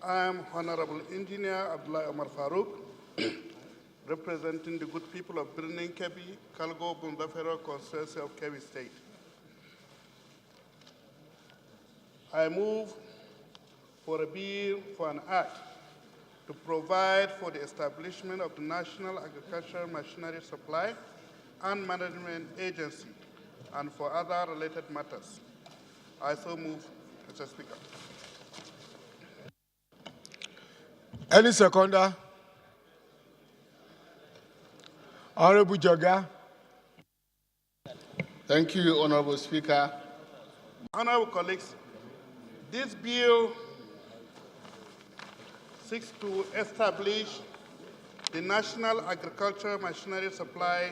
I am Honorable Engineer Abdullah Omar Faruk, representing the good people of Birnin Kebbi, Kalgo, Bundafero constituency of Kebbi State. I move for a bill for an act to provide for the establishment of the National Agricultural Machinery Supply and Management Agency and for other related matters. I so move, Mr. Speaker. Any seconder? Honorable Joga. Thank you, Honorable Speaker. Honorable colleagues, this bill seeks to establish the National Agricultural Machinery Supply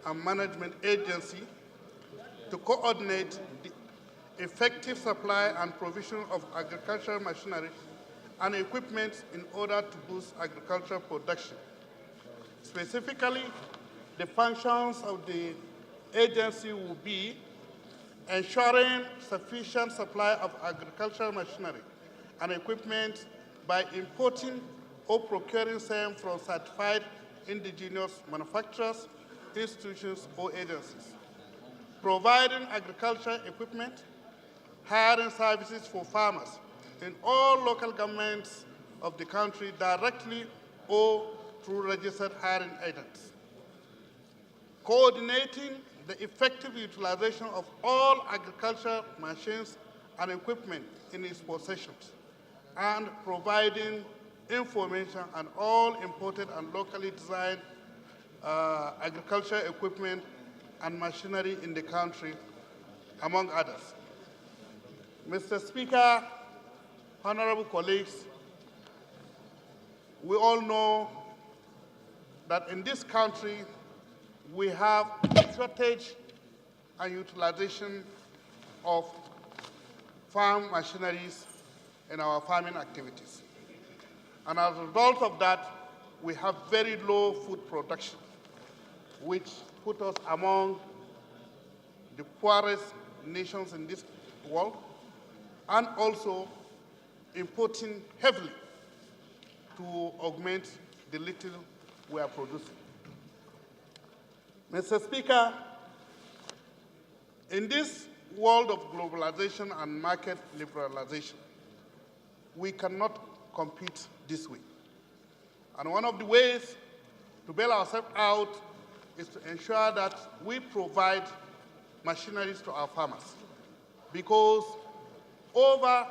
and Management Agency to coordinate the effective supply and provision of agricultural machinery and equipment in order to boost agricultural production. Specifically, the functions of the agency will be ensuring sufficient supply of agricultural machinery and equipment by importing or procuring same from certified indigenous manufacturers, institutions, or agencies, providing agricultural equipment, hiring services for farmers in all local governments of the country directly or through registered hiring agents, coordinating the effective utilization of all agricultural machines and equipment in its possessions, and providing information on all imported and locally designed agricultural equipment and machinery in the country, among others. Mr. Speaker, honorable colleagues, we all know that in this country we have a shortage and utilization of farm machineries in our farming activities. And as a result of that, we have very low food production, which put us among the poorest nations in this world, and also importing heavily to augment the little we are producing. Mr. Speaker, in this world of globalization and market liberalization, we cannot compete this way. And one of the ways to bail ourselves out is to ensure that we provide machineries to our farmers, because over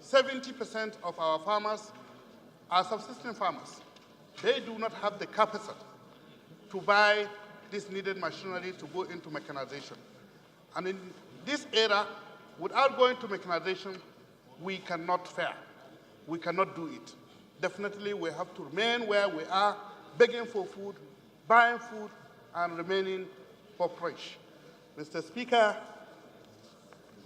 70% of our farmers are subsistence farmers. They do not have the capacity to buy this needed machinery to go into mechanization. And in this era, without going to mechanization, we cannot fare. We cannot do it. Definitely, we have to remain where we are, begging for food, buying food, and remaining poorish. Mr. Speaker,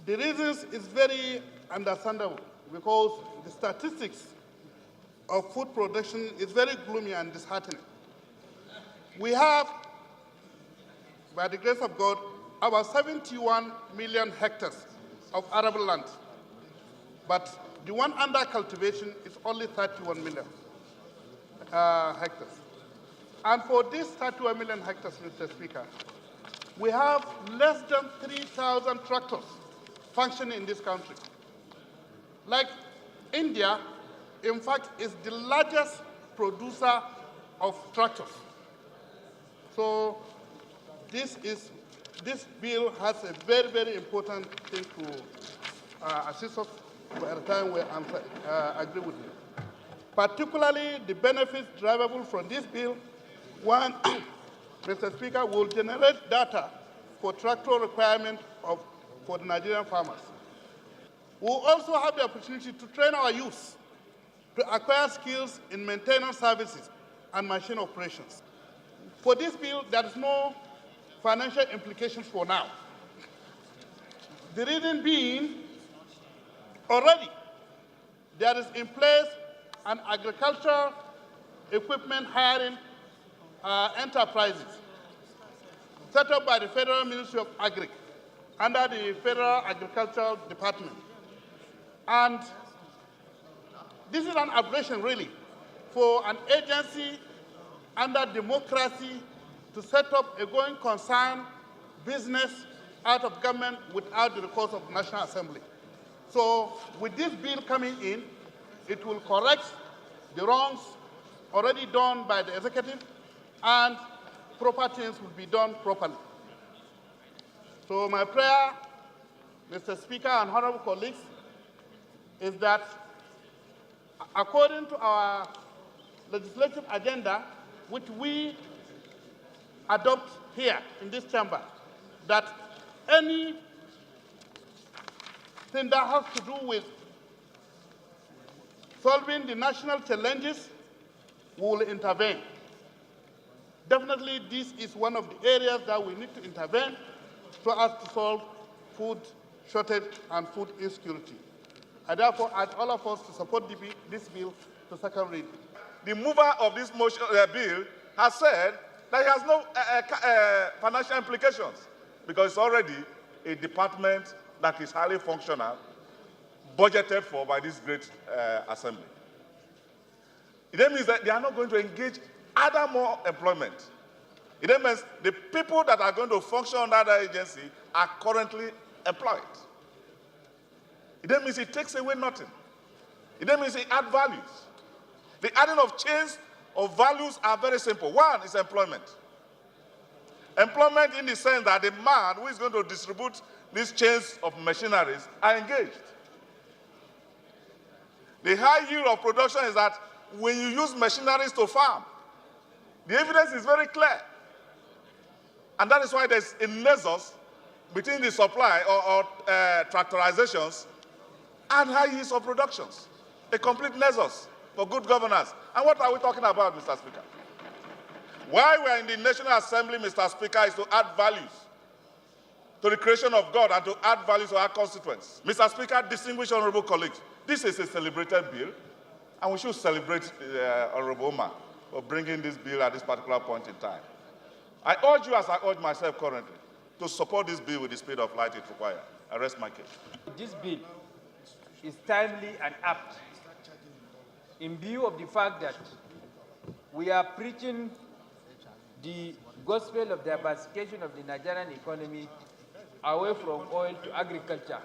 the reasons is very understandable, because the statistics of food production is very gloomy and disheartening. We have, by the grace of God, about 71 million hectares of arable land, but the one under cultivation is only 31 million hectares. And for these 31 million hectares, Mr. Speaker, we have less than 3,000 tractors functioning in this country. Like India, in fact, is the largest producer of tractors. So this bill has a very, very important thing to assist us by the time we agree with you. Particularly, the benefits derivable from this bill, one, Mr. Speaker, will generate data for tractor requirement for the Nigerian farmers. We'll also have the opportunity to train our youth to acquire skills in maintenance services and machine operations. For this bill, there is no financial implications for now. The reason being, already there is in place an agricultural equipment hiring enterprises set up by the Federal Ministry of Agri under the Federal Agricultural Department. And This is an aberration, really, for an agency under democracy to set up a going concern business out of government without the recourse of National Assembly. So with this bill coming in, it will correct the wrongs already done by the executive, and proper things will be done properly. So my prayer, Mr. Speaker and honorable colleagues, is that according to our legislative agenda, which we adopt here in this chamber, that anything that has to do with solving the national challenges, we will intervene. Definitely, this is one of the areas that we need to intervene so as to solve food shortage and food insecurity. I therefore urge all of us to support this bill to second reading. The mover of this motion, bill has said that it has no financial implications because it's already a department that is highly functional, budgeted for by this great assembly. It then means that they are not going to engage other more employment. It then means the people that are going to function under that agency are currently employed. It then means it takes away nothing. It then means it adds values. The adding of chains of values are very simple. One is employment. Employment in the sense that the man who is going to distribute these chains of machineries are engaged. The high yield of production is that when you use machineries to farm, the evidence is very clear. And that is why there's a nexus between the supply or tractorizations and high yields of productions. A complete nexus for good governance. And what are we talking about, Mr. Speaker? Why we are in the National Assembly, Mr. Speaker, is to add values to the creation of God and to add values to our constituents. Mr. Speaker, distinguished honorable colleagues, this is a celebrated bill, and we should celebrate the honorable man for bringing this bill at this particular point in time. I urge you, as I urge myself currently, to support this bill with the speed of light it requires. I rest my case. This bill is timely and apt in view of the fact that we are preaching the gospel of diversification of the Nigerian economy away from oil to agriculture.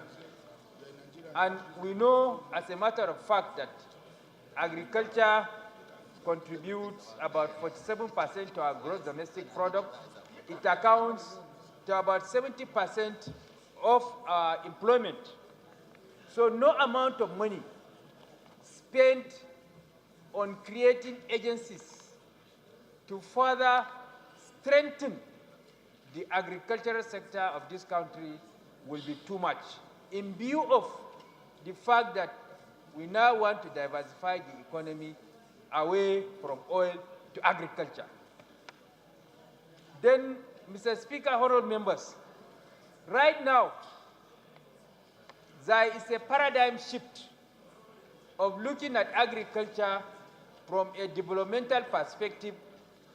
And we know, as a matter of fact, that agriculture contributes about 47% to our gross domestic product. It accounts to about 70% of our employment. So no amount of money spent on creating agencies to further strengthen the agricultural sector of this country will be too much, in view of the fact that we now want to diversify the economy away from oil to agriculture. Then, Mr. Speaker, honorable members, right now, there is a paradigm shift of looking at agriculture from a developmental perspective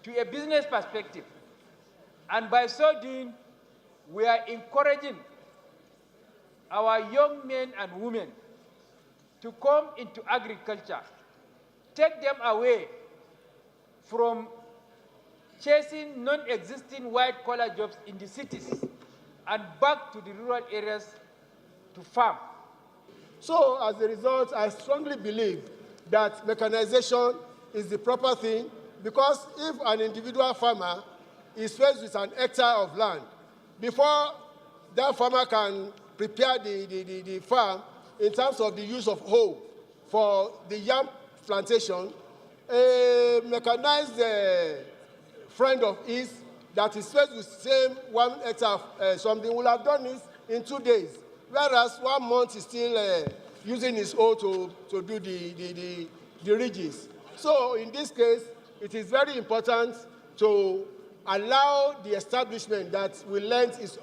to a business perspective. And by so doing, we are encouraging our young men and women to come into agriculture, take them away from chasing non-existing white-collar jobs in the cities and back to the rural areas to farm. So, as a result, I strongly believe that mechanization is the proper thing, because if an individual farmer is faced with an hectare of land, before that farmer can prepare the farm in terms of the use of hoe for the yam plantation, a mechanized friend of his that is faced with the same 1 hectare of something will have done this in 2 days, whereas 1 month is still using his hoe to do the ridges. So in this case, it is very important to allow the establishment that we learned is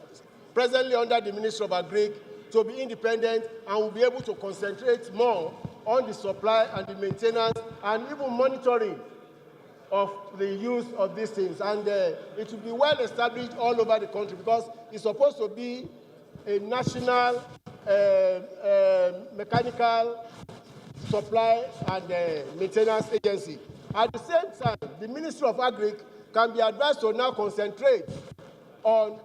presently under the Ministry of Agri to be independent and will be able to concentrate more on the supply and the maintenance and even monitoring of the use of these things. And it will be well established all over the country, because it's supposed to be a national mechanical Supply and Maintenance Agency. At the same time, the Ministry of Agri can be advised to now concentrate on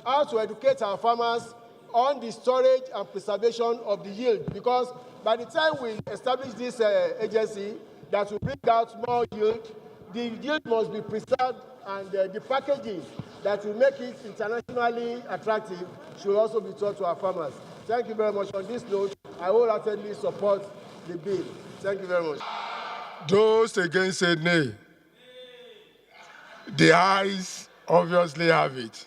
how to educate our farmers on the storage and preservation of the yield, because by the time we establish this agency that will bring out more yield, the yield must be preserved, and the packaging that will make it internationally attractive should also be taught to our farmers. Thank you very much. On this note, I wholeheartedly support the bill. Thank you very much. Those against say nay. The ayes obviously have it.